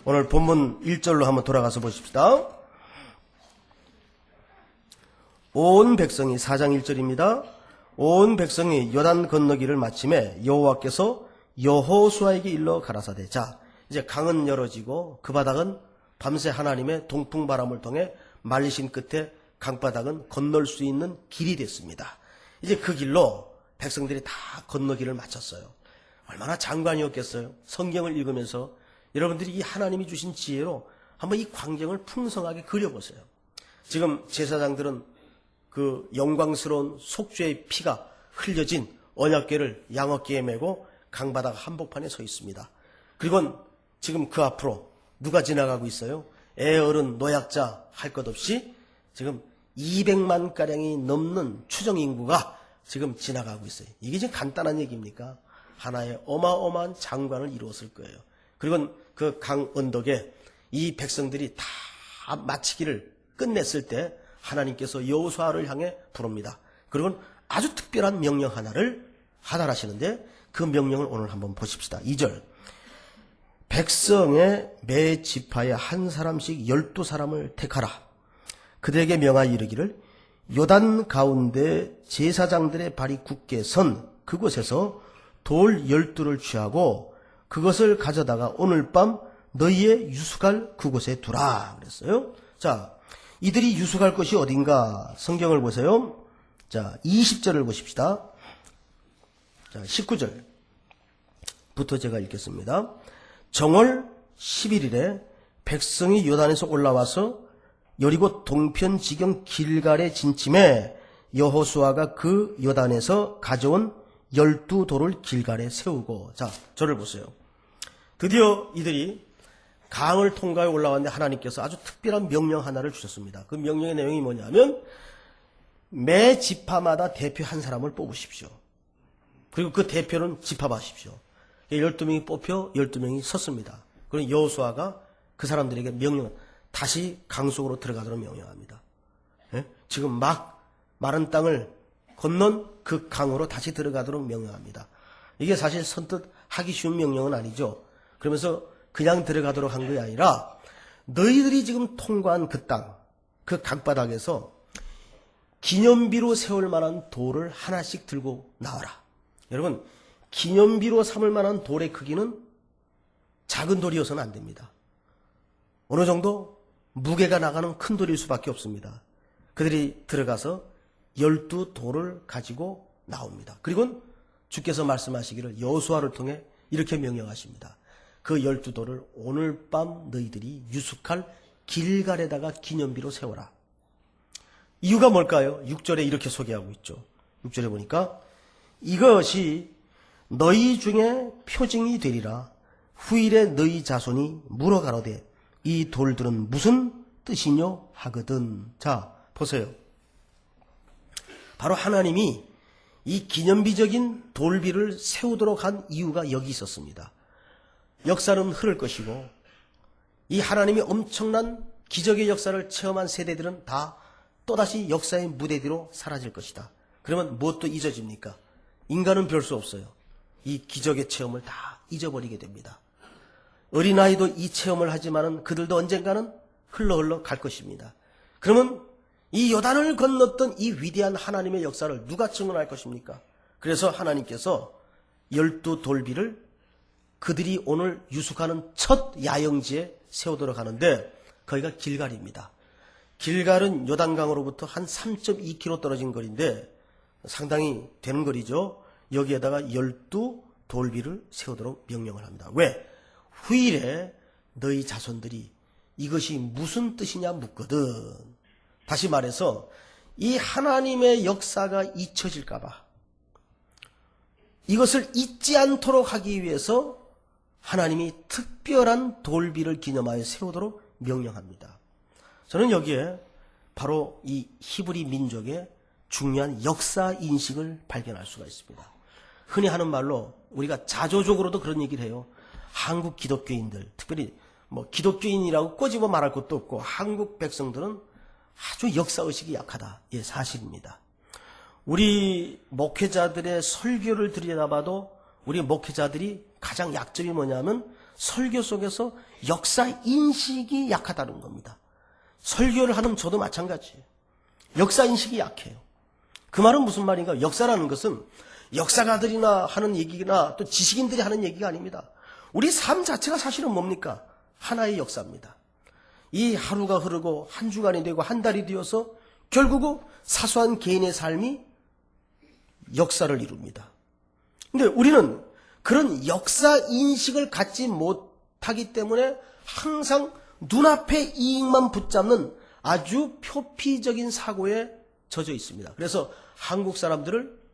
오늘 본문 1절로 한번 돌아가서 보십시다. 온 백성이 4장 1절입니다. 온 백성이 요단 건너기를 마침에 여호와께서 여호수아에게 일러 가라사대. 자, 이제 강은 열어지고 그 바닥은 밤새 하나님의 동풍바람을 통해 말리신 끝에 강바닥은 건널 수 있는 길이 됐습니다. 이제 그 길로 백성들이 다 건너기를 마쳤어요. 얼마나 장관이었겠어요. 성경을 읽으면서 여러분들이 이 하나님이 주신 지혜로 한번 이 광경을 풍성하게 그려보세요. 지금 제사장들은 그 영광스러운 속죄의 피가 흘려진 언약궤를 양어깨에 메고 강바닥 한복판에 서 있습니다. 그리고 지금 그 앞으로 누가 지나가고 있어요? 애, 어른, 노약자 할 것 없이 지금 200만가량이 넘는 추정 인구가 지금 지나가고 있어요. 이게 지금 간단한 얘기입니까? 하나의 어마어마한 장관을 이루었을 거예요. 그리고 그 강 언덕에 이 백성들이 다 마치기를 끝냈을 때 하나님께서 여호수아를 향해 부릅니다. 그리고 아주 특별한 명령 하나를 하달하시는데 그 명령을 오늘 한번 보십시다. 2절. 백성의 매 지파에 한 사람씩 12사람을 택하라. 그들에게 명하여 이르기를 요단 가운데 제사장들의 발이 굳게 선 그곳에서 돌 12를 취하고 그것을 가져다가 오늘 밤 너희의 유숙할 그곳에 두라 그랬어요. 자, 이들이 유숙할 것이 어딘가 성경을 보세요. 자, 20절을 보십시다. 자, 19절부터 제가 읽겠습니다. 정월 11일에 백성이 요단에서 올라와서 여리고 동편 지경 길갈에 진침해 여호수아가 그 요단에서 가져온 12돌을 길갈에 세우고. 자, 저를 보세요. 드디어 이들이 강을 통과해 올라왔는데 하나님께서 아주 특별한 명령 하나를 주셨습니다. 그 명령의 내용이 뭐냐면 매 지파마다 대표 한 사람을 뽑으십시오. 그리고 그 대표는 집합하십시오. 12명이 뽑혀 12명이 섰습니다. 그리고 여호수아가 그 사람들에게 다시 강 속으로 들어가도록 명령합니다. 예? 지금 막 마른 땅을 건넌 그 강으로 다시 들어가도록 명령합니다. 이게 사실 선뜻 하기 쉬운 명령은 아니죠. 그러면서 그냥 들어가도록 한 게 아니라 너희들이 지금 통과한 그 땅, 그 강바닥에서 기념비로 세울 만한 돌을 하나씩 들고 나와라. 여러분, 기념비로 삼을 만한 돌의 크기는 작은 돌이어서는 안 됩니다. 어느 정도 무게가 나가는 큰 돌일 수밖에 없습니다. 그들이 들어가서 12돌을 가지고 나옵니다. 그리고 주께서 말씀하시기를 여호수아를 통해 이렇게 명령하십니다. 그 12돌을 오늘 밤 너희들이 유숙할 길갈에다가 기념비로 세워라. 이유가 뭘까요? 6절에 이렇게 소개하고 있죠. 6절에 보니까 이것이 너희 중에 표징이 되리라. 후일에 너희 자손이 물어가로되 이 돌들은 무슨 뜻이뇨 하거든. 자, 보세요. 바로 하나님이 이 기념비적인 돌비를 세우도록 한 이유가 여기 있었습니다. 역사는 흐를 것이고 이 하나님이 엄청난 기적의 역사를 체험한 세대들은 다 또다시 역사의 무대 뒤로 사라질 것이다. 그러면 무엇도 잊어집니까? 인간은 별 수 없어요. 이 기적의 체험을 다 잊어버리게 됩니다. 어린아이도 이 체험을 하지만은 그들도 언젠가는 흘러 갈 것입니다. 그러면 이 요단을 건넜던 이 위대한 하나님의 역사를 누가 증언할 것입니까? 그래서 하나님께서 12돌비를 그들이 오늘 유숙하는 첫 야영지에 세우도록 하는데 거기가 길갈입니다. 길갈은 요단강으로부터 한 3.2km 떨어진 거리인데 상당히 되는 거리죠. 여기에다가 12돌비를 세우도록 명령을 합니다. 왜? 후일에 너희 자손들이 이것이 무슨 뜻이냐 묻거든. 다시 말해서 이 하나님의 역사가 잊혀질까 봐 이것을 잊지 않도록 하기 위해서 하나님이 특별한 돌비를 기념하여 세우도록 명령합니다. 저는 여기에 바로 이 히브리 민족의 중요한 역사 인식을 발견할 수가 있습니다. 흔히 하는 말로 우리가 자조적으로도 그런 얘기를 해요. 한국 기독교인들, 특별히 기독교인이라고 꼬집어 말할 것도 없고 한국 백성들은 아주 역사의식이 약하다. 예, 사실입니다. 우리 목회자들의 설교를 들여다봐도 우리 목회자들이 가장 약점이 뭐냐면 설교 속에서 역사 인식이 약하다는 겁니다. 설교를 하는 저도 마찬가지예요. 역사 인식이 약해요. 그 말은 무슨 말인가? 역사라는 것은 역사가들이나 하는 얘기나 또 지식인들이 하는 얘기가 아닙니다. 우리 삶 자체가 사실은 뭡니까? 하나의 역사입니다. 이 하루가 흐르고 한 주간이 되고 한 달이 되어서 결국은 사소한 개인의 삶이 역사를 이룹니다. 근데 우리는 그런 역사 인식을 갖지 못하기 때문에 항상 눈앞의 이익만 붙잡는 아주 표피적인 사고에 젖어 있습니다. 그래서 한국 사람들을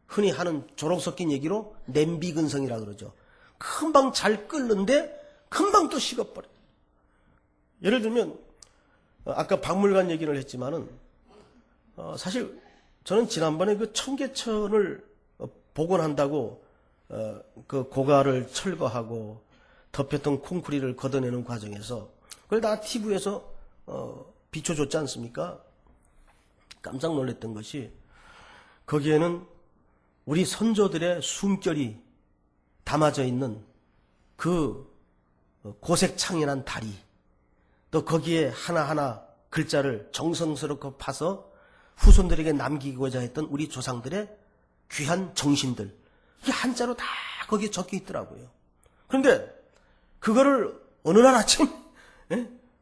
흔히 하는 조롱 섞인 얘기로 냄비근성이라 그러죠. 금방 잘 끓는데 금방 또 식어버려요. 예를 들면 아까 박물관 얘기를 했지만은 사실 저는 지난번에 그 청계천을 복원한다고 그 고가를 철거하고 덮였던 콘크리트를 걷어내는 과정에서 그걸 다 TV에서 비춰줬지 않습니까? 깜짝 놀랐던 것이 거기에는 우리 선조들의 숨결이 담아져 있는 그 고색창연한 다리, 또 거기에 하나하나 글자를 정성스럽게 파서 후손들에게 남기고자 했던 우리 조상들의 귀한 정신들, 이게 한자로 다 거기에 적혀 있더라고요. 그런데 그거를 어느 날 아침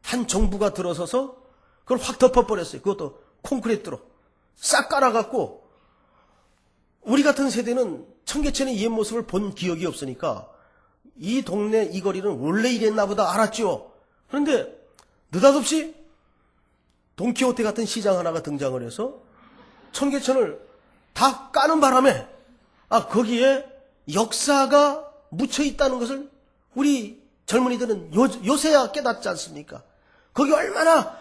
한 정부가 들어서서 그걸 확 덮어버렸어요. 그것도 콘크리트로 싹 깔아갖고 우리 같은 세대는 청계천의 옛 모습을 본 기억이 없으니까 이 동네 이 거리는 원래 이랬나 보다 알았죠. 그런데 느닷없이 돈키호테 같은 시장 하나가 등장을 해서 청계천을 다 까는 바람에 거기에 역사가 묻혀 있다는 것을 우리 젊은이들은 요새야 깨닫지 않습니까? 거기 얼마나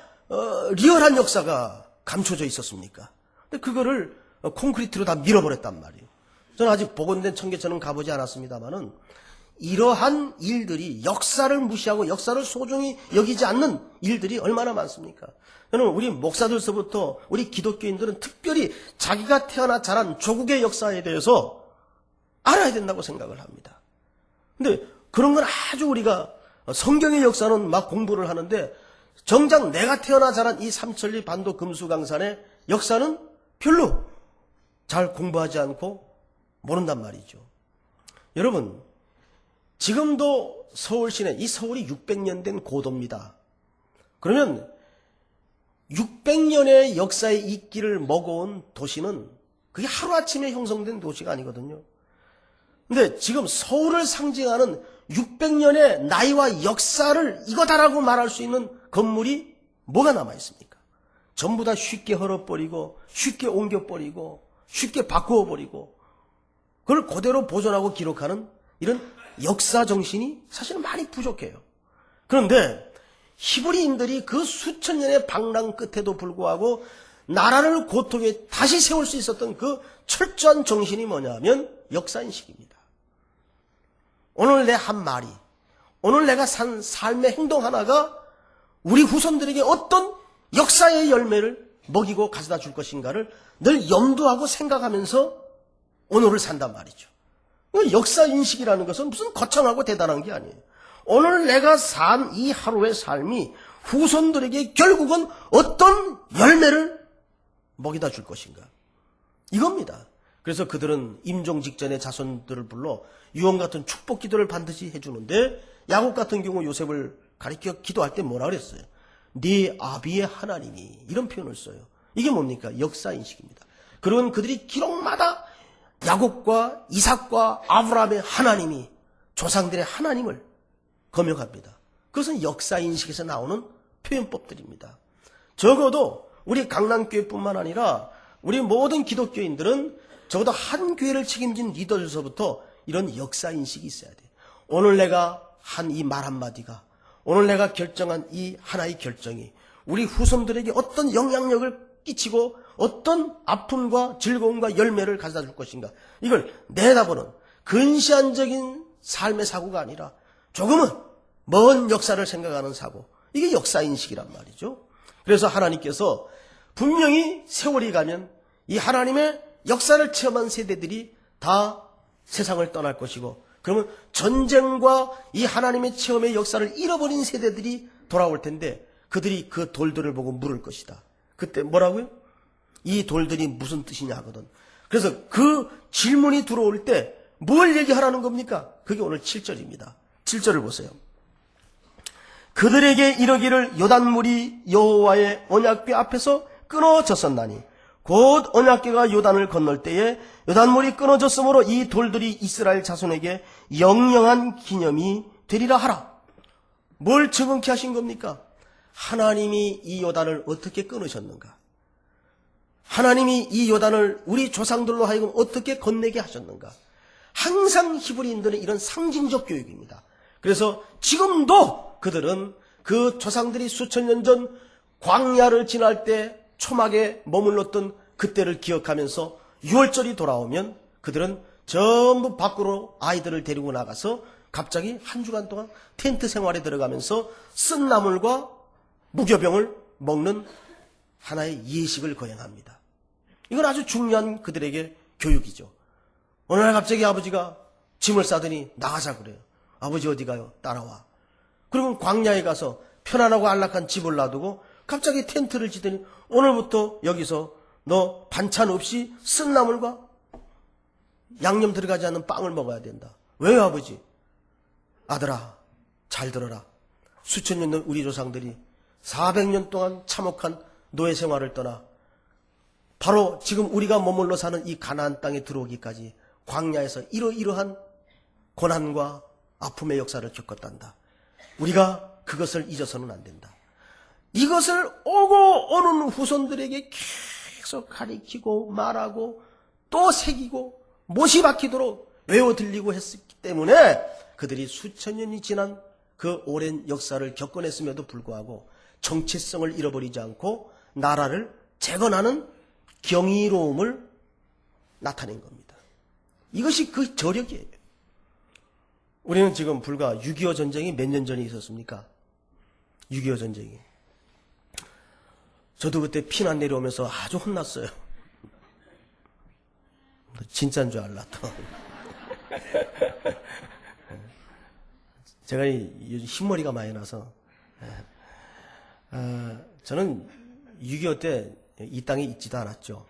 리얼한 역사가 감춰져 있었습니까? 근데 그거를 콘크리트로 다 밀어버렸단 말이에요. 저는 아직 복원된 청계천은 가보지 않았습니다만은 이러한 일들이 역사를 무시하고 역사를 소중히 여기지 않는 일들이 얼마나 많습니까? 저는 우리 목사들서부터 우리 기독교인들은 특별히 자기가 태어나 자란 조국의 역사에 대해서 알아야 된다고 생각을 합니다. 근데 그런 건 아주 우리가 성경의 역사는 막 공부를 하는데 정작 내가 태어나 자란 이 삼천리 반도 금수강산의 역사는 별로 잘 공부하지 않고 모른단 말이죠. 여러분, 지금도 서울 시내, 이 서울이 600년 된 고도입니다. 그러면 600년의 역사의 이끼를 먹어온 도시는 그게 하루아침에 형성된 도시가 아니거든요. 근데 지금 서울을 상징하는 600년의 나이와 역사를 이거다라고 말할 수 있는 건물이 뭐가 남아있습니까? 전부 다 쉽게 헐어버리고 쉽게 옮겨버리고 쉽게 바꾸어버리고 그걸 그대로 보존하고 기록하는 이런 역사 정신이 사실은 많이 부족해요. 그런데 히브리인들이 그 수천 년의 방랑 끝에도 불구하고 나라를 고토에 다시 세울 수 있었던 그 철저한 정신이 뭐냐면 역사인식입니다. 오늘 내 한 말이, 오늘 내가 산 삶의 행동 하나가 우리 후손들에게 어떤 역사의 열매를 먹이고 가져다 줄 것인가를 늘 염두하고 생각하면서 오늘을 산단 말이죠. 역사인식이라는 것은 무슨 거창하고 대단한 게 아니에요. 오늘 내가 산 이 하루의 삶이 후손들에게 결국은 어떤 열매를 먹이다 줄 것인가. 이겁니다. 그래서 그들은 임종 직전에 자손들을 불러 유언 같은 축복 기도를 반드시 해주는데 야곱 같은 경우 요셉을 가리켜 기도할 때 뭐라 그랬어요? 네 아비의 하나님이, 이런 표현을 써요. 이게 뭡니까? 역사인식입니다. 그런 그들이 기록마다 야곱과 이삭과 아브라함의 하나님이 조상들의 하나님을 거명합니다. 그것은 역사인식에서 나오는 표현법들입니다. 적어도 우리 강남교회뿐만 아니라 우리 모든 기독교인들은 적어도 한 교회를 책임진 리더들서부터 이런 역사인식이 있어야 돼요. 오늘 내가 한 이 말 한마디가, 오늘 내가 결정한 이 하나의 결정이 우리 후손들에게 어떤 영향력을 끼치고 어떤 아픔과 즐거움과 열매를 가져다 줄 것인가. 이걸 내다보는 근시안적인 삶의 사고가 아니라 조금은 먼 역사를 생각하는 사고. 이게 역사인식이란 말이죠. 그래서 하나님께서 분명히 세월이 가면 이 하나님의 역사를 체험한 세대들이 다 세상을 떠날 것이고 그러면 전쟁과 이 하나님의 체험의 역사를 잃어버린 세대들이 돌아올 텐데 그들이 그 돌들을 보고 물을 것이다. 그때 뭐라고요? 이 돌들이 무슨 뜻이냐 하거든. 그래서 그 질문이 들어올 때 뭘 얘기하라는 겁니까? 그게 오늘 7절입니다. 7절을 보세요. 그들에게 이르기를 요단물이 여호와의 언약궤 앞에서 끊어졌었나니 곧 언약궤가 요단을 건널 때에 요단물이 끊어졌으므로 이 돌들이 이스라엘 자손에게 영영한 기념이 되리라 하라. 뭘 증언케 하신 겁니까? 하나님이 이 요단을 어떻게 끊으셨는가? 하나님이 이 요단을 우리 조상들로 하여금 어떻게 건네게 하셨는가? 항상 히브리인들은 이런 상징적 교육입니다. 그래서 지금도 그들은 그 조상들이 수천 년 전 광야를 지날 때 초막에 머물렀던 그때를 기억하면서 6월절이 돌아오면 그들은 전부 밖으로 아이들을 데리고 나가서 갑자기 한 주간 동안 텐트 생활에 들어가면서 쓴 나물과 무교병을 먹는 하나의 예식을 거행합니다. 이건 아주 중요한 그들에게 교육이죠. 어느 날 갑자기 아버지가 짐을 싸더니 나가자 그래요. 아버지 어디 가요? 따라와. 그리고 광야에 가서 편안하고 안락한 집을 놔두고 갑자기 텐트를 치더니 오늘부터 여기서 너 반찬 없이 쓴 나물과 양념 들어가지 않는 빵을 먹어야 된다. 왜요 아버지? 아들아 잘 들어라. 수천 년 전 우리 조상들이 400년 동안 참혹한 노예 생활을 떠나 바로 지금 우리가 머물러 사는 이 가나안 땅에 들어오기까지 광야에서 이러이러한 고난과 아픔의 역사를 겪었단다. 우리가 그것을 잊어서는 안 된다. 이것을 오고 오는 후손들에게 계속 가리키고 말하고 또 새기고 못이 박히도록 외워 들리고 했기 때문에 그들이 수천 년이 지난 그 오랜 역사를 겪어냈음에도 불구하고 정체성을 잃어버리지 않고 나라를 재건하는 경이로움을 나타낸 겁니다. 이것이 그 저력이에요. 우리는 지금 불과 6.25 전쟁이 몇 년 전에 있었습니까? 6.25 전쟁이. 저도 그때 피난 내려오면서 아주 혼났어요. 진짜인 줄 알라 또. 제가 요즘 흰머리가 많이 나서 저는 6.25 때 이 땅에 있지도 않았죠.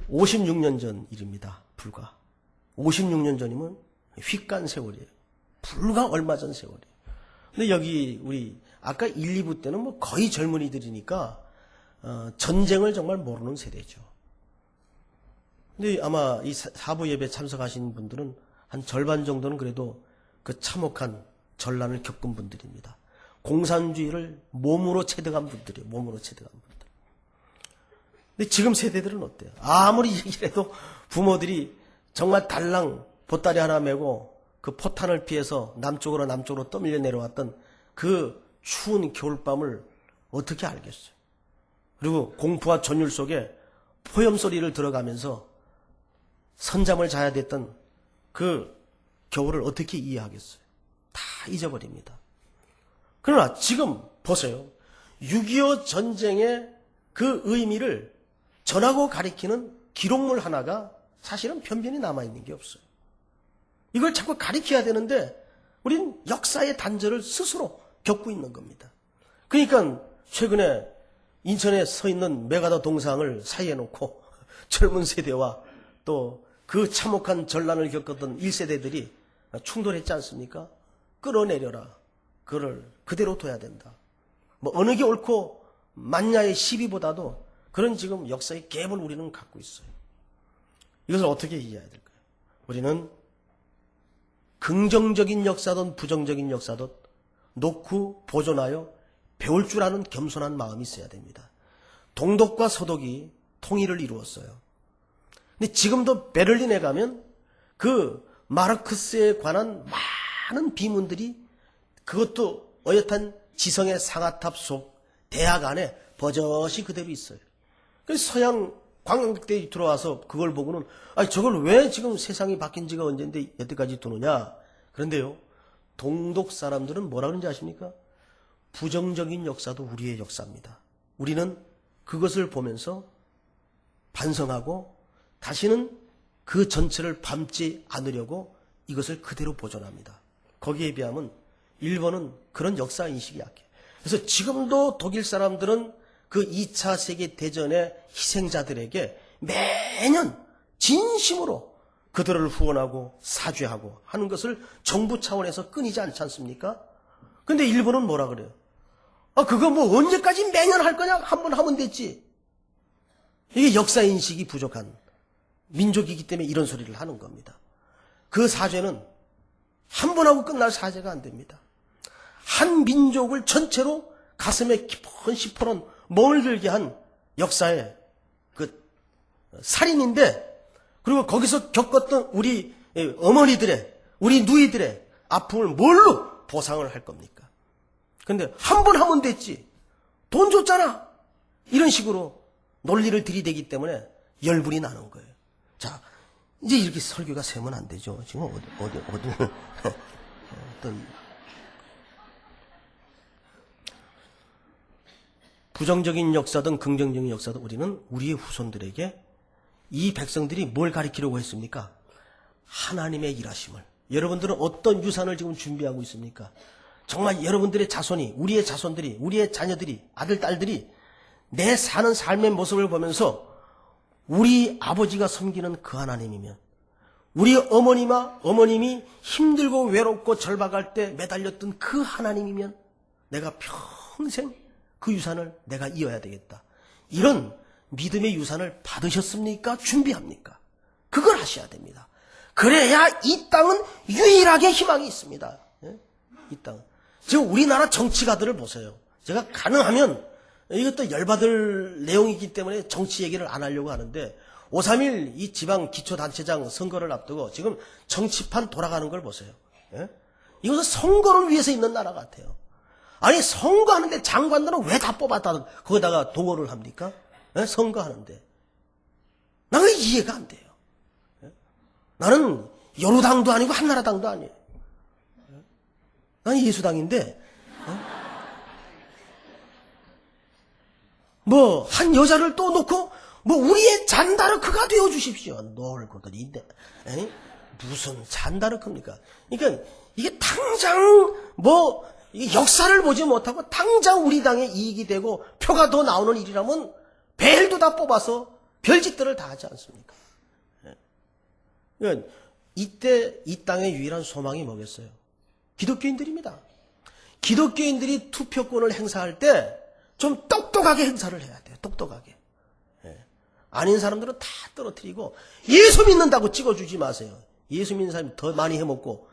56년 전 일입니다. 불과. 56년 전이면 휙간 세월이에요. 불과 얼마 전 세월이에요. 근데 여기 우리 아까 1, 2부 때는 뭐 거의 젊은이들이니까 전쟁을 정말 모르는 세대죠. 근데 아마 이 4부 예배 참석하신 분들은 한 절반 정도는 그래도 그 참혹한 전란을 겪은 분들입니다. 공산주의를 몸으로 체득한 분들이에요. 몸으로 체득한 분들. 근데 지금 세대들은 어때요? 아무리 얘기를 해도 부모들이 정말 달랑 보따리 하나 메고 그 포탄을 피해서 남쪽으로 떠밀려 내려왔던 그 추운 겨울밤을 어떻게 알겠어요? 그리고 공포와 전율 속에 포염 소리를 들어가면서 선잠을 자야 됐던 그 겨울을 어떻게 이해하겠어요? 다 잊어버립니다. 그러나 지금 보세요. 6.25 전쟁의 그 의미를 전하고 가리키는 기록물 하나가 사실은 변변히 남아있는 게 없어요. 이걸 자꾸 가리켜야 되는데 우린 역사의 단절을 스스로 겪고 있는 겁니다. 그러니까 최근에 인천에 서 있는 메가더 동상을 사이에 놓고 젊은 세대와 또 그 참혹한 전란을 겪었던 1세대들이 충돌했지 않습니까? 끌어내려라. 그를 그대로 둬야 된다. 뭐 어느 게 옳고 맞냐의 시비보다도 그런 지금 역사의 갭을 우리는 갖고 있어요. 이것을 어떻게 이해해야 될까요? 우리는 긍정적인 역사든 부정적인 역사든 놓고 보존하여 배울 줄 아는 겸손한 마음이 있어야 됩니다. 동독과 서독이 통일을 이루었어요. 근데 지금도 베를린에 가면 그 마르크스에 관한 많은 비문들이 그것도 어엿한 지성의 상아탑 속 대학 안에 버젓이 그대로 있어요. 그래서 서양 관광객들이 들어와서 그걸 보고는 아니 저걸 왜 지금 세상이 바뀐 지가 언젠데 여태까지 두느냐. 그런데요. 동독 사람들은 뭐라 그러는지 아십니까? 부정적인 역사도 우리의 역사입니다. 우리는 그것을 보면서 반성하고 다시는 그 전체를 밟지 않으려고 이것을 그대로 보존합니다. 거기에 비하면 일본은 그런 역사 인식이 약해. 그래서 지금도 독일 사람들은 그 2차 세계대전의 희생자들에게 매년 진심으로 그들을 후원하고 사죄하고 하는 것을 정부 차원에서 끊이지 않지 않습니까? 근데 일본은 뭐라 그래요? 그거 뭐 언제까지 매년 할 거냐? 한 번 하면 됐지. 이게 역사 인식이 부족한 민족이기 때문에 이런 소리를 하는 겁니다. 그 사죄는 한 번 하고 끝날 사죄가 안 됩니다. 한 민족을 전체로 가슴에 깊은 시퍼런 멍을 들게 한 역사의 그 살인인데, 그리고 거기서 겪었던 우리 어머니들의, 우리 누이들의 아픔을 뭘로 보상을 할 겁니까? 근데 한 번 하면 됐지. 돈 줬잖아. 이런 식으로 논리를 들이대기 때문에 열불이 나는 거예요. 자, 이제 이렇게 설교가 세면 안 되죠. 지금 어떤 부정적인 역사든 긍정적인 역사든 우리는 우리의 후손들에게 이 백성들이 뭘 가리키려고 했습니까? 하나님의 일하심을. 여러분들은 어떤 유산을 지금 준비하고 있습니까? 정말 여러분들의 자손이, 우리의 자손들이, 우리의 자녀들이, 아들, 딸들이 내 사는 삶의 모습을 보면서 우리 아버지가 섬기는 그 하나님이면, 우리 어머님이 힘들고 외롭고 절박할 때 매달렸던 그 하나님이면 내가 평생 그 유산을 내가 이어야 되겠다. 이런 믿음의 유산을 받으셨습니까? 준비합니까? 그걸 하셔야 됩니다. 그래야 이 땅은 유일하게 희망이 있습니다. 이 땅은. 지금 우리나라 정치가들을 보세요. 제가 가능하면 이것도 열받을 내용이기 때문에 정치 얘기를 안 하려고 하는데 5.3일 이 지방 기초단체장 선거를 앞두고 지금 정치판 돌아가는 걸 보세요. 이것은 선거를 위해서 있는 나라 같아요. 아니 선거하는데 장관들은 왜 다 뽑았다 거기다가 동원을 합니까? 선거하는데. 나는 이해가 안 돼요. 나는 여루당도 아니고 한나라당도 아니에요. 나는 예수당인데 뭐 한 여자를 또 놓고 뭐 우리의 잔다르크가 되어주십시오. 놀고들인데 무슨 잔다르크입니까? 그러니까 이게 당장 뭐 이게 역사를 보지 못하고 당장 우리 당에 이익이 되고 표가 더 나오는 일이라면 벨도 다 뽑아서 별짓들을 다 하지 않습니까? 그러니까 이때 이 땅의 유일한 소망이 뭐겠어요? 기독교인들입니다. 기독교인들이 투표권을 행사할 때 좀 똑똑하게 행사를 해야 돼요. 똑똑하게. 아닌 사람들은 다 떨어뜨리고 예수 믿는다고 찍어주지 마세요. 예수 믿는 사람이 더 많이 해먹고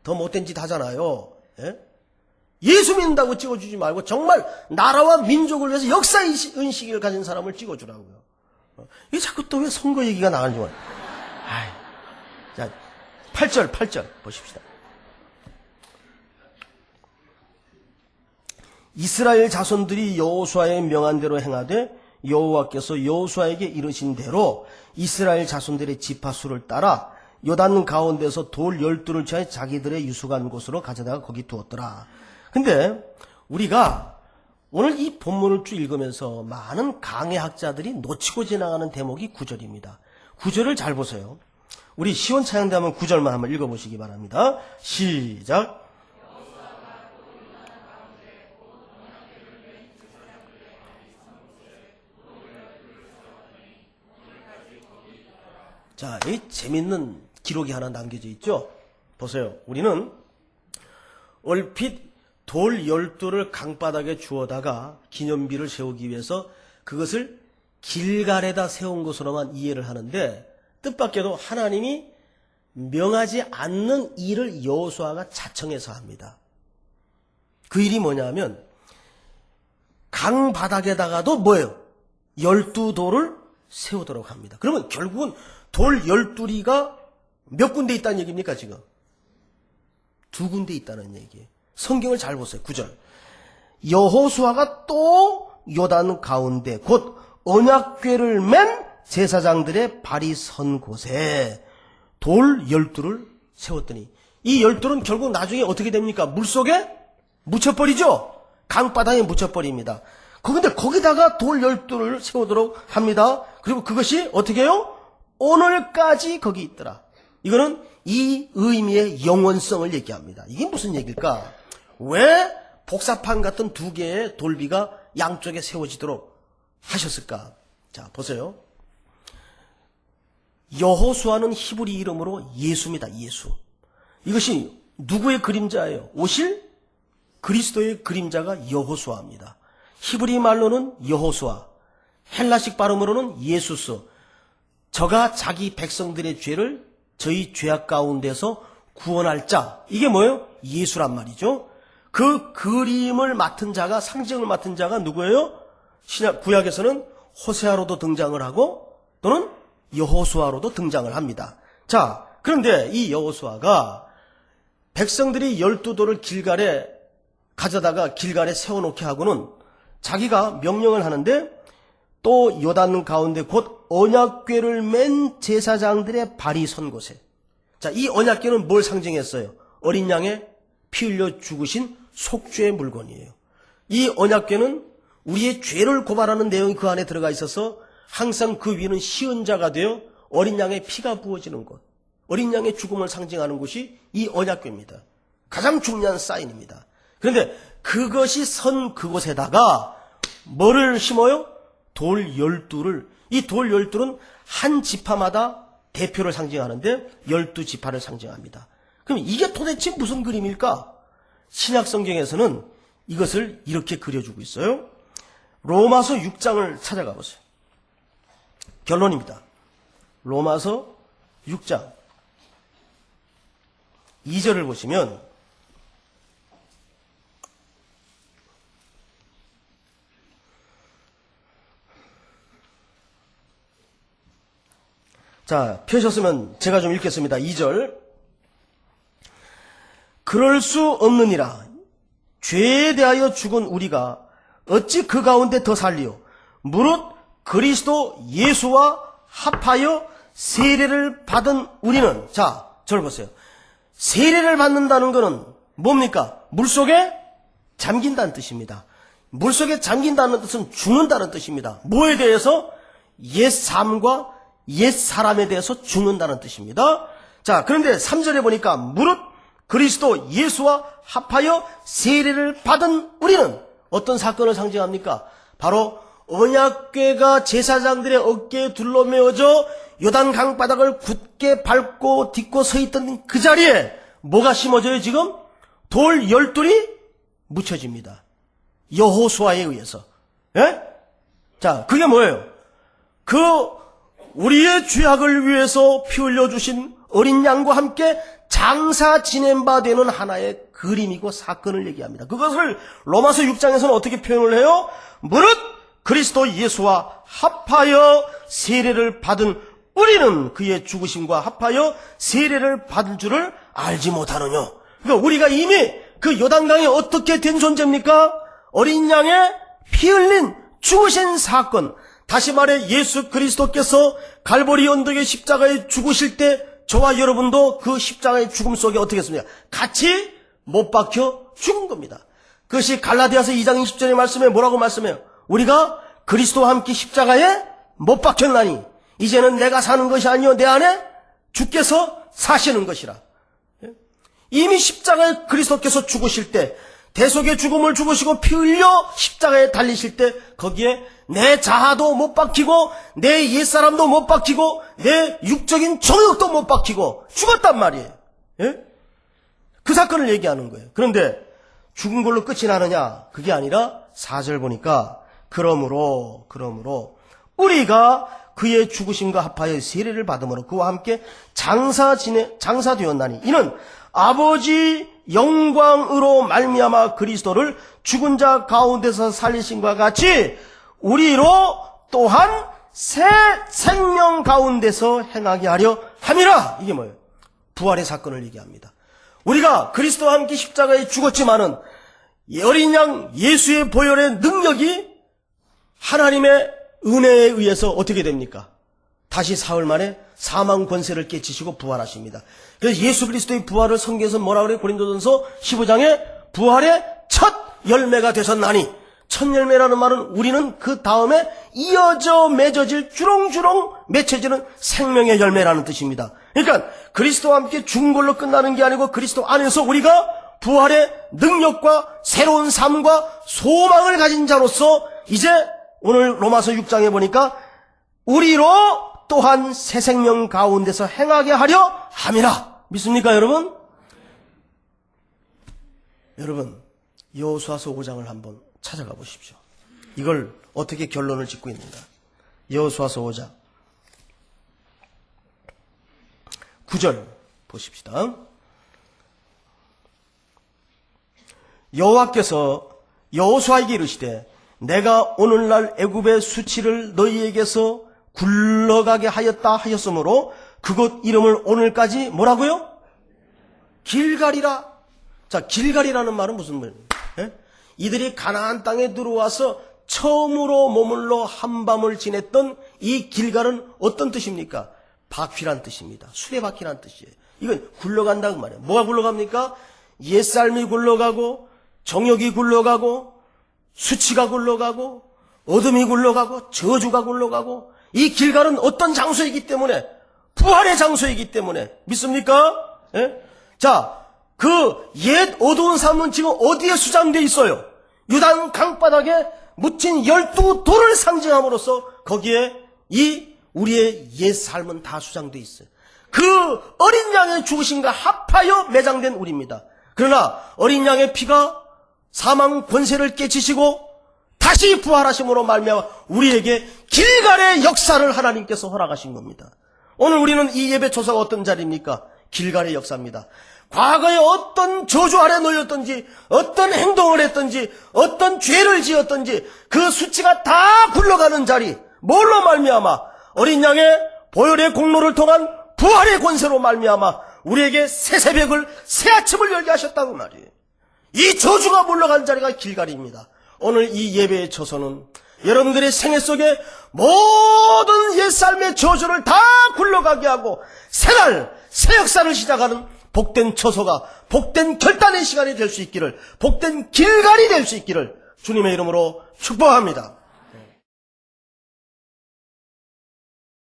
더 못된 짓 하잖아요. 예수 믿는다고 찍어주지 말고 정말 나라와 민족을 위해서 역사 의식을 가진 사람을 찍어주라고요. 이게 자꾸 또 왜 선거 얘기가 나가는지 몰라요. 자, 8절 보십시다. 이스라엘 자손들이 여호수아의 명한 대로 행하되 여호와께서 여호수아에게 이르신 대로 이스라엘 자손들의 지파수를 따라 요단 가운데서 돌 12를 취하여 자기들의 유숙한 곳으로 가져다가 거기 두었더라. 근데 우리가 오늘 이 본문을 쭉 읽으면서 많은 강해학자들이 놓치고 지나가는 대목이 9절입니다. 9절을 잘 보세요. 우리 시원차양대 한번 9절만 한번 읽어보시기 바랍니다. 시작. 자, 이 재밌는 기록이 하나 남겨져 있죠? 보세요. 우리는 얼핏 돌 12를 강바닥에 주워다가 기념비를 세우기 위해서 그것을 길갈에다 세운 것으로만 이해를 하는데 뜻밖에도 하나님이 명하지 않는 일을 여호수아가 자청해서 합니다. 그 일이 뭐냐면 강바닥에다가도 뭐예요? 12돌을 세우도록 합니다. 그러면 결국은 돌 12리가 몇 군데 있다는 얘기입니까 지금? 2군데 있다는 얘기예요. 성경을 잘 보세요. 9절. 여호수아가 또 요단 가운데 곧 언약궤를 맨 제사장들의 발이 선 곳에 돌 12를 세웠더니 이 12는 결국 나중에 어떻게 됩니까? 물속에 묻혀버리죠? 강바닥에 묻혀버립니다. 그런데 거기다가 돌 12를 세우도록 합니다. 그리고 그것이 어떻게 해요? 오늘까지 거기 있더라. 이거는 이 의미의 영원성을 얘기합니다. 이게 무슨 얘기일까? 왜 복사판 같은 두 개의 돌비가 양쪽에 세워지도록 하셨을까? 자, 보세요. 여호수아는 히브리 이름으로 예수입니다. 예수. 이것이 누구의 그림자예요? 오실 그리스도의 그림자가 여호수아입니다. 히브리 말로는 여호수아, 헬라식 발음으로는 예수스. 저가 자기 백성들의 죄를 저희 죄악 가운데서 구원할 자. 이게 뭐예요? 예수란 말이죠. 그 그림을 맡은 자가, 상징을 맡은 자가 누구예요? 구약에서는 호세아로도 등장을 하고 또는 여호수아로도 등장을 합니다. 자, 그런데 이 여호수아가 백성들이 12돌을 길갈에 가져다가 길갈에 세워놓게 하고는 자기가 명령을 하는데 또 요단 가운데 곧 언약궤를 맨 제사장들의 발이 선 곳에. 자, 이 언약궤는 뭘 상징했어요? 어린 양의 피 흘려 죽으신 속죄의 물건이에요. 이 언약궤는 우리의 죄를 고발하는 내용이 그 안에 들어가 있어서 항상 그 위는 시은자가 되어 어린 양의 피가 부어지는 곳, 어린 양의 죽음을 상징하는 곳이 이 언약궤입니다. 가장 중요한 사인입니다. 그런데 그것이 선 그곳에다가 뭐를 심어요? 돌 12를. 이 돌 12은 한 지파마다 대표를 상징하는데 12지파를 상징합니다. 그럼 이게 도대체 무슨 그림일까? 신약 성경에서는 이것을 이렇게 그려주고 있어요. 로마서 6장을 찾아가 보세요. 결론입니다. 로마서 6장 2절을 보시면 자, 펴셨으면 제가 좀 읽겠습니다. 2절. 그럴 수 없느니라. 죄에 대하여 죽은 우리가 어찌 그 가운데 더 살리요? 무릇 그리스도 예수와 합하여 세례를 받은 우리는. 자, 저를 보세요. 세례를 받는다는 것은 뭡니까? 물속에 잠긴다는 뜻입니다. 물속에 잠긴다는 뜻은 죽는다는 뜻입니다. 뭐에 대해서? 옛 삶과 옛 사람에 대해서 죽는다는 뜻입니다. 자, 그런데 3절에 보니까 무릇 그리스도 예수와 합하여 세례를 받은 우리는 어떤 사건을 상징합니까? 바로 언약궤가 제사장들의 어깨에 둘러매어져 요단 강바닥을 굳게 밟고 딛고 서 있던 그 자리에 뭐가 심어져요 지금? 돌 12돌이 묻혀집니다. 여호수아에 의해서. 예? 자, 그게 뭐예요? 우리의 죄악을 위해서 피 흘려주신 어린 양과 함께 장사 지낸 바 되는 하나의 그림이고 사건을 얘기합니다. 그것을 로마서 6장에서는 어떻게 표현을 해요? 무릇 그리스도 예수와 합하여 세례를 받은 우리는 그의 죽으심과 합하여 세례를 받을 줄을 알지 못하느냐. 그러니까 우리가 이미 그 요단강에 어떻게 된 존재입니까? 어린 양의 피 흘린 죽으신 사건. 다시 말해 예수 그리스도께서 갈보리 언덕의 십자가에 죽으실 때 저와 여러분도 그 십자가의 죽음 속에 어떻게 했습니까? 같이 못 박혀 죽은 겁니다. 그것이 갈라디아서 2장 20절의 말씀에 뭐라고 말씀해요? 우리가 그리스도와 함께 십자가에 못 박혔나니 이제는 내가 사는 것이 아니요 내 안에 주께서 사시는 것이라. 이미 십자가에 그리스도께서 죽으실 때 대속의 죽음을 죽으시고 피 흘려 십자가에 달리실 때 거기에 내 자아도 못 박히고 내 옛사람도 못 박히고 내 육적인 정욕도 못 박히고 죽었단 말이에요. 예? 그 사건을 얘기하는 거예요. 그런데 죽은 걸로 끝이 나느냐? 그게 아니라 4절 보니까 그러므로 우리가 그의 죽으심과 합하여 세례를 받음으로 그와 함께 장사되었나니 이는 아버지 영광으로 말미암아 그리스도를 죽은 자 가운데서 살리심과 같이 우리로 또한 새 생명 가운데서 행하게 하려 함이라. 이게 뭐예요? 부활의 사건을 얘기합니다. 우리가 그리스도와 함께 십자가에 죽었지만은 어린 양 예수의 보혈의 능력이 하나님의 은혜에 의해서 어떻게 됩니까? 다시 사흘 만에 사망 권세를 깨치시고 부활하십니다. 그래서 예수 그리스도의 부활을 성경에서 뭐라 그래요? 고린도전서 15장에 부활의 첫 열매가 되셨나니 첫 열매라는 말은 우리는 그 다음에 이어져 맺어질 주렁주렁 맺혀지는 생명의 열매라는 뜻입니다. 그러니까 그리스도와 함께 죽은 걸로 끝나는 게 아니고 그리스도 안에서 우리가 부활의 능력과 새로운 삶과 소망을 가진 자로서 이제 오늘 로마서 6장에 보니까 우리로 또한 새 생명 가운데서 행하게 하려 함이라. 믿습니까, 여러분? 여러분, 여호수아서 5장을 한번 찾아가 보십시오. 이걸 어떻게 결론을 짓고 있는가. 여호수아서 5장 9절 보십시다. 여호와께서 여호수아에게 이르시되 내가 오늘날 애굽의 수치를 너희에게서 굴러가게 하였다 하였으므로 그곳 이름을 오늘까지 뭐라고요? 길갈이라. 자, 길갈이라는 말은 무슨 말이에요? 이들이 가나안 땅에 들어와서 처음으로 머물러 한밤을 지냈던 이 길갈은 어떤 뜻입니까? 바퀴란 뜻입니다. 수레바퀴란 뜻이에요. 이건 굴러간다 그 말이에요. 뭐가 굴러갑니까? 옛삶이 굴러가고 정욕이 굴러가고 수치가 굴러가고 어둠이 굴러가고 저주가 굴러가고 이 길갈은 어떤 장소이기 때문에 부활의 장소이기 때문에 믿습니까? 예? 자, 그 옛 어두운 삶은 지금 어디에 수장되어 있어요? 유단 강바닥에 묻힌 12돌을 상징함으로써 거기에 이 우리의 옛 삶은 다 수장되어 있어요. 그 어린 양의 죽으심과 합하여 매장된 우리입니다. 그러나 어린 양의 피가 사망 권세를 깨치시고 다시 부활하심으로 말미암아 우리에게 길갈의 역사를 하나님께서 허락하신 겁니다. 오늘 우리는 이 예배 초사가 어떤 자리입니까? 길갈의 역사입니다. 과거에 어떤 저주 아래 놓였던지 어떤 행동을 했던지 어떤 죄를 지었던지 그 수치가 다 굴러가는 자리, 뭘로 말미암아? 어린 양의 보혈의 공로를 통한 부활의 권세로 말미암아 우리에게 새 새벽을 새 아침을 열게 하셨다고 말이에요. 이 저주가 물러간 자리가 길갈입니다. 오늘 이 예배의 초서는 여러분들의 생애 속에 모든 옛삶의 저주를 다 굴러가게 하고 새날 새 역사를 시작하는 복된 처소가 복된 결단의 시간이 될 수 있기를, 복된 길갈이 될 수 있기를 주님의 이름으로 축복합니다.